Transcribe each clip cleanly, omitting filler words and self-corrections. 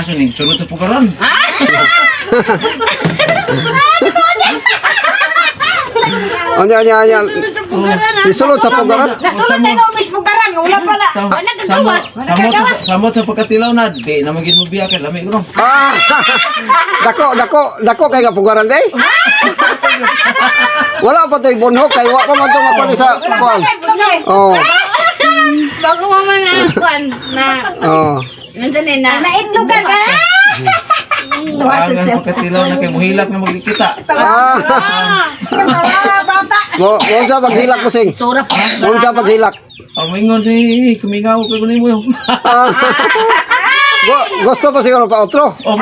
aso ning sunod sa pukaron. Anya. Isulod sa pugaran. Nasulod na ng umis pugaran, wala pala. Nagkagawas. Samot sa pagkatilaw na, di na magin mo biya kay lami ko. Dako kay nga pugaran day. Wala pa toy bunhok kay wa pa man to mapali sa kuan. Oh. Bago mo mga kuan na Oh. nandiyan na naitlugan ka na. Tuwasan sa pagkatilaw na kay muhilak na magkikita. Bata. Mo sa paghilak mo sing. Surap. Mo sa paghilak. Mingon si kumingaw ko kunin mo. Gusto pa siguro pa otro. Oh,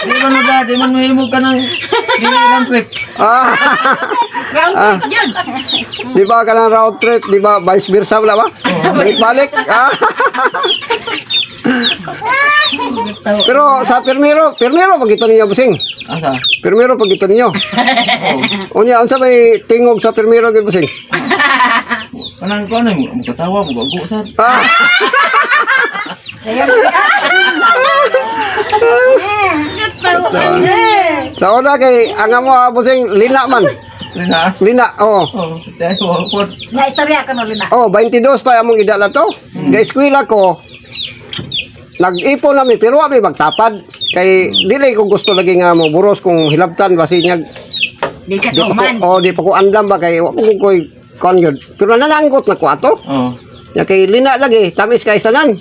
di man mahimog ka ng round trip. Round yun. Di ba ka ng road trip? Di ba vice versa wala ba? Balik-balik. Pero sa permero pag ito ninyo busing. Asa? Permero pag ito ninyo. Unya, unsa may tingog sa permero gid busing? Kanang ko na mo katawa mo gago sa. Sa una kay ang mo busing lina man. Lina, oo. Oh, dai ko. Nga istorya ka no lina. Oh, 22 pa among idala to. Ga eskwela ko. Nag-ipon namin pero wa may magtapad kay dili ko gusto lagi nga mo buros kung hilabtan basi niya. Di siya kuman. Di pa ko andam ba kay wa ko kon yun. Pero nananggot na ko ato. Oh. Ya kay lina lagi tamis kay sanan.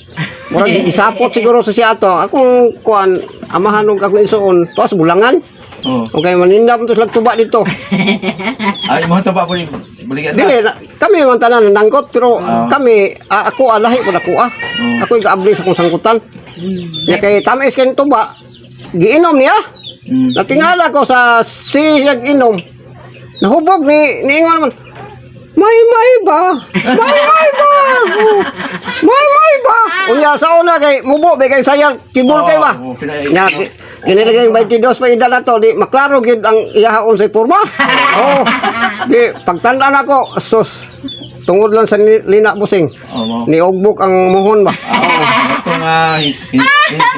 Murag isapot siguro sa siya ato. Akong kuan amahan og ako isuon tos bulangan. Oh. Okay, manindam to slag tuba dito. Ay mo ta pa po balikan. Dili kami man tanan nanggot pero kami ako alahi pud ako Ako gaabli sa kong sangkutan. Ya kay tamis kay tuba. Giinom niya. Natingala ko sa siyag inom. Nahubog niingon naman. May ba? May ba? Unya sa una kay mubo be kay sayang kibul kay ba? Nya kinilagay 22 pa ida na to di maklaro gid ang iyahaon sa porma. Oh. Di pagtanda na ko sus tungod lang sa lina busing. Ni ugbok ang muhon ba? Ito nga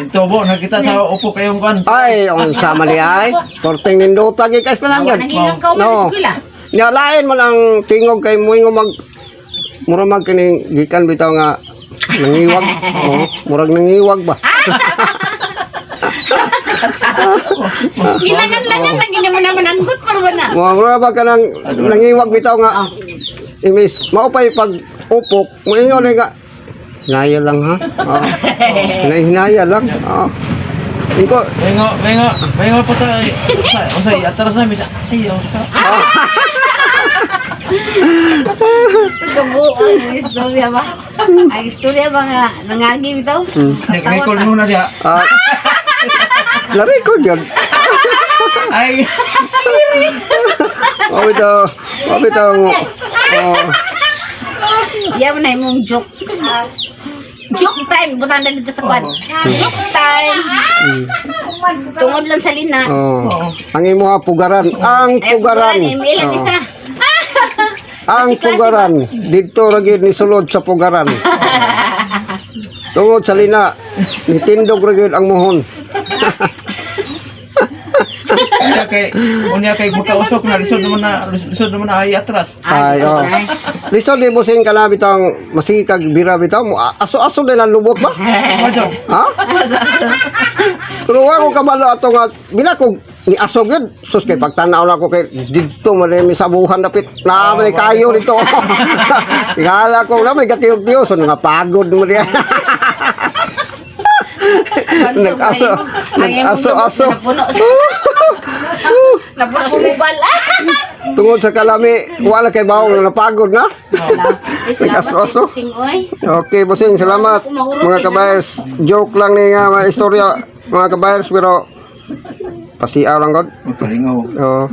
intubo na kita sa upo kayong kan. Ay, unsa mali ay. Korteng nindota gid kay tanan gid. Nangingang ka man eskwela. Nya lain man ang tingog kay moingo mag mura mag kining gikan bitaw nga nangiwag. Murag nangiwag ba? Ilangan-langan lang gina mo naman anggot para ba na. Mura ba ka nang nangiwag bitaw nga imis maupay pag upok moingo nga hinaya lang ha. Hinaya lang. Iko Mengo pa tayo. Unsay atras na bisa. Ay, usa. Tugo ang istorya ba? Ang istorya ba nga nangagi bitaw? Nag-record mo na diya. Na-record yun. Ay. Bitaw. Yaman na imong joke. Joke time, butan na dito sa kwan. Joke time. Tungod lang sa lina. Ang imo ha pugaran, ang pugaran. Ilan isa. Ang pugaran dito ra gid ni sulod sa pugaran. Tungod sa lina, nitindog ra gid ang muhon. Unya kay makausok na lisod naman na ay atras. Ay, lisod di busing kana bitang masikag bira bitaw mo aso-aso nila lubot ba? Ha? Pero wa ko kabalo ato nga binakog ni aso gid sus kay pagtanaw na ko kay didto man mi sabuhan dapit na may kayo dito. Tingala ko na may gatiyog-tiyog so nga pagod mo diya. Nag-aso. Napuno sa mobile. Tungod sa kalami, wala kay bawang napagod na. Nag-aso. Okay, bossing, salamat. Mga kabayers, joke lang ni nga mga istorya, mga kabayers, pero pasiaw lang god. Palingaw. Oo.